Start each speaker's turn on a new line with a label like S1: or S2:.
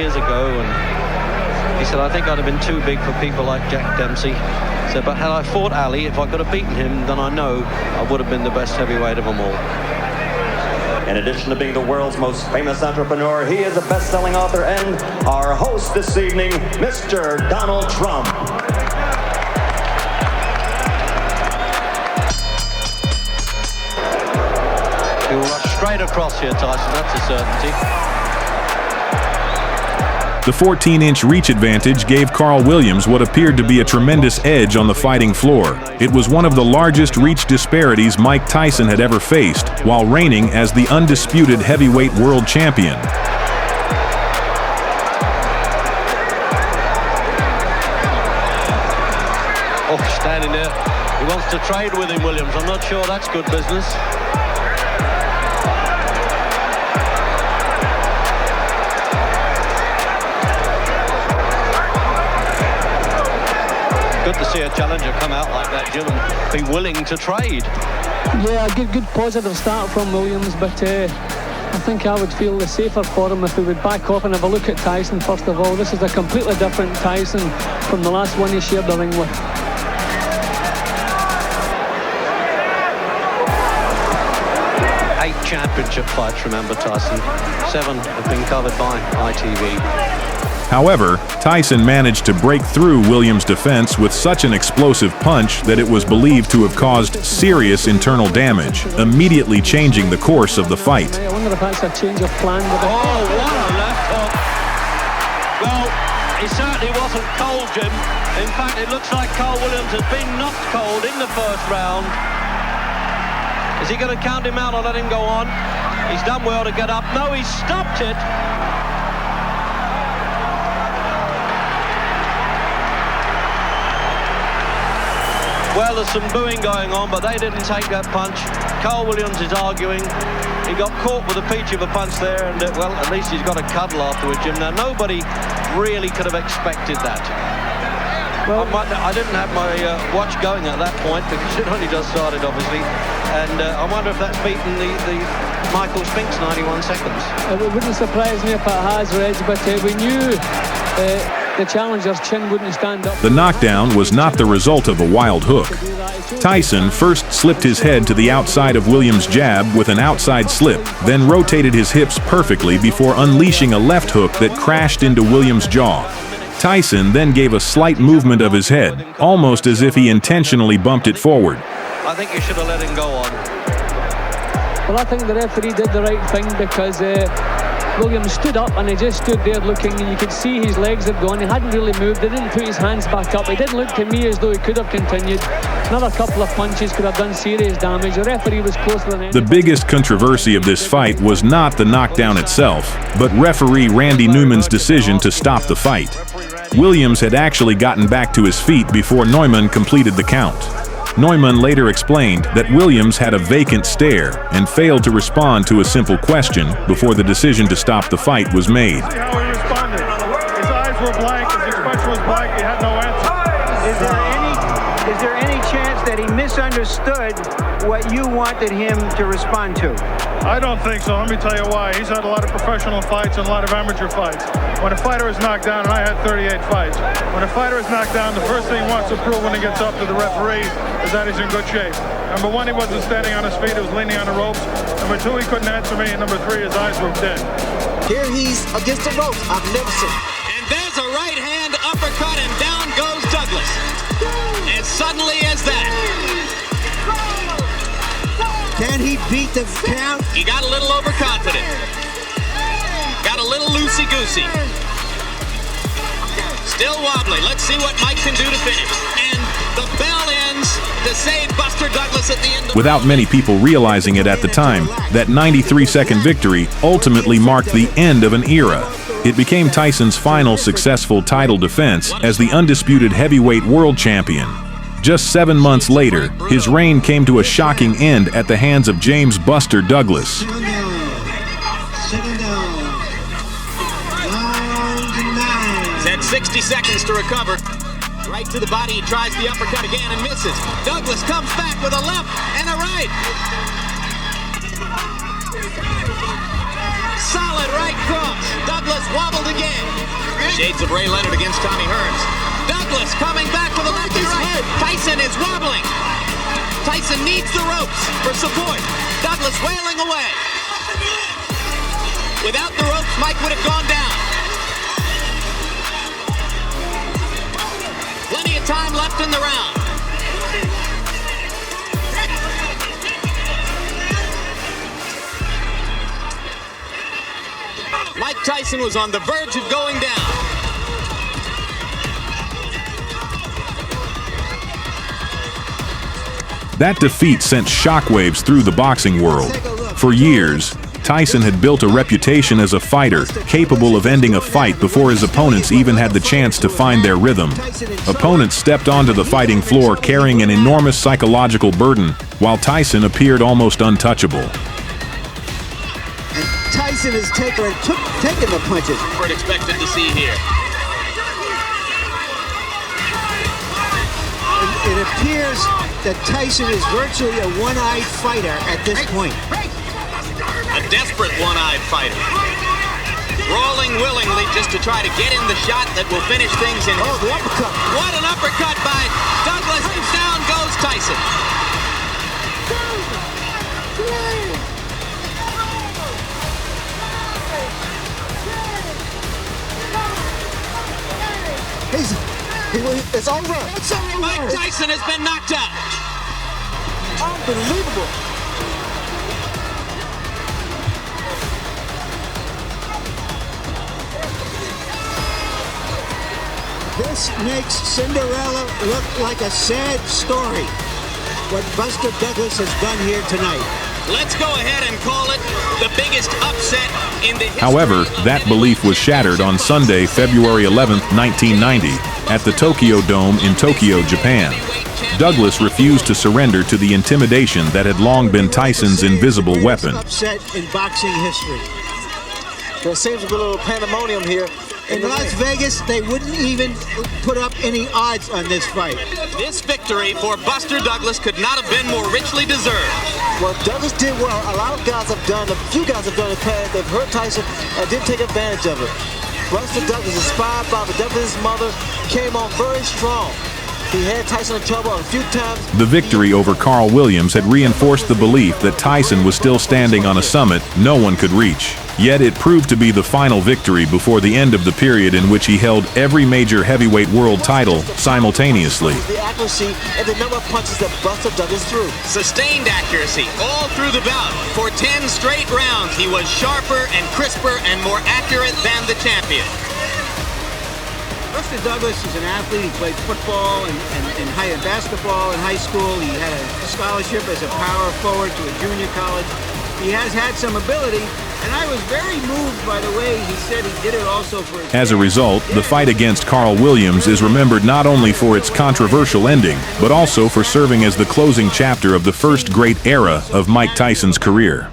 S1: years ago, and he said, I think I'd have been too big for people like Jack Dempsey. He said, but had I fought Ali, if I could have beaten him, then I know I would have been the best heavyweight of them all.
S2: In addition to being the world's most famous entrepreneur, he is a best-selling author and our host this evening, Mr. Donald Trump.
S1: He'll rush straight across here, Tyson, that's a certainty.
S3: The 14-inch reach advantage gave Carl Williams what appeared to be a tremendous edge on the fighting floor. It was one of the largest reach disparities Mike Tyson had ever faced, while reigning as the undisputed heavyweight world champion.
S1: Oh, standing there. He wants to trade with him, Williams. I'm not sure that's good business. Good to see a challenger come out like that, Jim, and be willing to trade.
S4: Yeah, a good positive start from Williams, but I think I would feel the safer for him if he would back off and have a look at Tyson first of all. This is a completely different Tyson from the last one he shared the ring with.
S1: 8 championship fights, remember, Tyson. 7 have been covered by ITV.
S3: However, Tyson managed to break through Williams' defense with such an explosive punch that it was believed to have caused serious internal damage, immediately changing the course of the fight.
S4: I wonder if that's a change of plan.
S1: Oh, what a left hook. Well, he certainly wasn't cold, Jim. In fact, it looks like Carl Williams has been knocked cold in the first round. Is he going to count him out or let him go on? He's done well to get up. No, he stopped it. Well, there's some booing going on, but they didn't take that punch. Carl Williams is arguing. He got caught with a peach of a punch there, and well, at least he's got a cuddle afterwards, Jim. Now, nobody really could have expected that. Well, I didn't have my watch going at that point because it only just started, obviously. And I wonder if that's beaten the Michael Spinks 91 seconds.
S4: It wouldn't surprise me if it has, Reg, but we knew the challenger's chin wouldn't stand up.
S3: The knockdown was not the result of a wild hook. Tyson first slipped his head to the outside of Williams' jab with an outside slip, then rotated his hips perfectly before unleashing a left hook that crashed into Williams' jaw. Tyson then gave a slight movement of his head, almost as if he intentionally bumped it forward.
S1: I think you should have let him go on.
S4: Well, I think the referee did the right thing because Williams stood up and he just stood there looking, and you could see his legs had gone. He hadn't really moved. He didn't put his hands back up. It didn't look to me as though he could have continued. Another couple of punches could have done serious damage. The referee was closer than anybody.
S3: The biggest controversy of this fight was not the knockdown itself, but referee Randy Neuman's decision to stop the fight. Williams had actually gotten back to his feet before Neuman completed the count. Neuman later explained that Williams had a vacant stare and failed to respond to a simple question before the decision to stop the fight was made.
S5: See how he responded. His eyes were blank, his expression was blank, he had no answer.
S6: Is there any chance that he misunderstood what you wanted him to respond to?
S5: I don't think so. Let me tell you why. He's had a lot of professional fights and a lot of amateur fights. When a fighter is knocked down, and I had 38 fights, when a fighter is knocked down, the first thing he wants to prove when he gets up to the referee is that he's in good shape. Number one, he wasn't standing on his feet, he was leaning on the ropes. Number two, he couldn't answer me. And number three, his eyes were dead.
S7: Here he's against the ropes. I've never seen.
S8: And there's a right hand uppercut, and down goes Douglas. As suddenly as that.
S7: Can he beat the count?
S8: He got a little overconfident. Got a little loosey-goosey. Still wobbly. Let's see what Mike can do to finish. And the bell ends to save Buster Douglas at the end.
S3: Without many people realizing it at the time, that 93-second victory ultimately marked the end of an era. It became Tyson's final successful title defense as the undisputed heavyweight world champion. Just 7 months later, his reign came to a shocking end at the hands of James Buster Douglas.
S8: He's had 60 seconds to recover. Right to the body, he tries the uppercut again and misses. Douglas comes back with a left and a right. Solid right cross. Douglas wobbled again. Shades of Ray Leonard against Tommy Hearns. Douglas coming back with a lefty right. Tyson is wobbling. Tyson needs the ropes for support. Douglas wailing away. Without the ropes, Mike would have gone down. Plenty of time left in the round. Mike Tyson was on the verge of going down.
S3: That defeat sent shockwaves through the boxing world. For years, Tyson had built a reputation as a fighter capable of ending a fight before his opponents even had the chance to find their rhythm. Opponents stepped onto the fighting floor carrying an enormous psychological burden, while Tyson appeared almost untouchable.
S7: Tyson is taking the punches.
S8: We're expected to see here.
S7: It appears that Tyson is virtually a one-eyed fighter at this point.
S8: A desperate one-eyed fighter. Rolling willingly just to try to get in the shot that will finish things in.
S7: Oh, the uppercut.
S8: What an uppercut by Douglas. Down goes Tyson.
S7: It's over. It's over.
S8: Mike Tyson has been knocked out.
S7: Unbelievable. This makes Cinderella look like a sad story, what Buster Douglas has done here tonight.
S8: Let's go ahead and call it the biggest upset in the history.
S3: However, that belief was shattered on Sunday, February 11, 1990, at the Tokyo Dome in Tokyo, Japan. Douglas refused to surrender to the intimidation that had long been Tyson's invisible weapon.
S7: Upset in boxing history.
S9: There seems to be a little pandemonium here.
S7: In Las Vegas, they wouldn't even put up any odds on this fight.
S8: This victory for Buster Douglas could not have been more richly deserved.
S9: Well, Douglas did well. A lot of guys have done, a few guys have done in the past. They've hurt Tyson and didn't take advantage of it. Buster Douglas, inspired by the death of his mother, came on very strong. He had Tyson in trouble a few times.
S3: The victory over Carl Williams had reinforced the belief that Tyson was still standing on a summit no one could reach. Yet it proved to be the final victory before the end of the period in which he held every major heavyweight world title simultaneously.
S9: The accuracy and the number of punches that Buster Douglas threw.
S8: Sustained accuracy all through the bout. For 10 straight rounds, he was sharper and crisper and more accurate than the champion.
S6: Buster Douglas is an athlete. He played football and basketball in high school. He had a scholarship as a power forward to a junior college. He has had some ability, and I was very moved by the way he said he did it also for his
S3: As a result, the fight against Carl Williams is remembered not only for its controversial ending, but also for serving as the closing chapter of the first great era of Mike Tyson's career.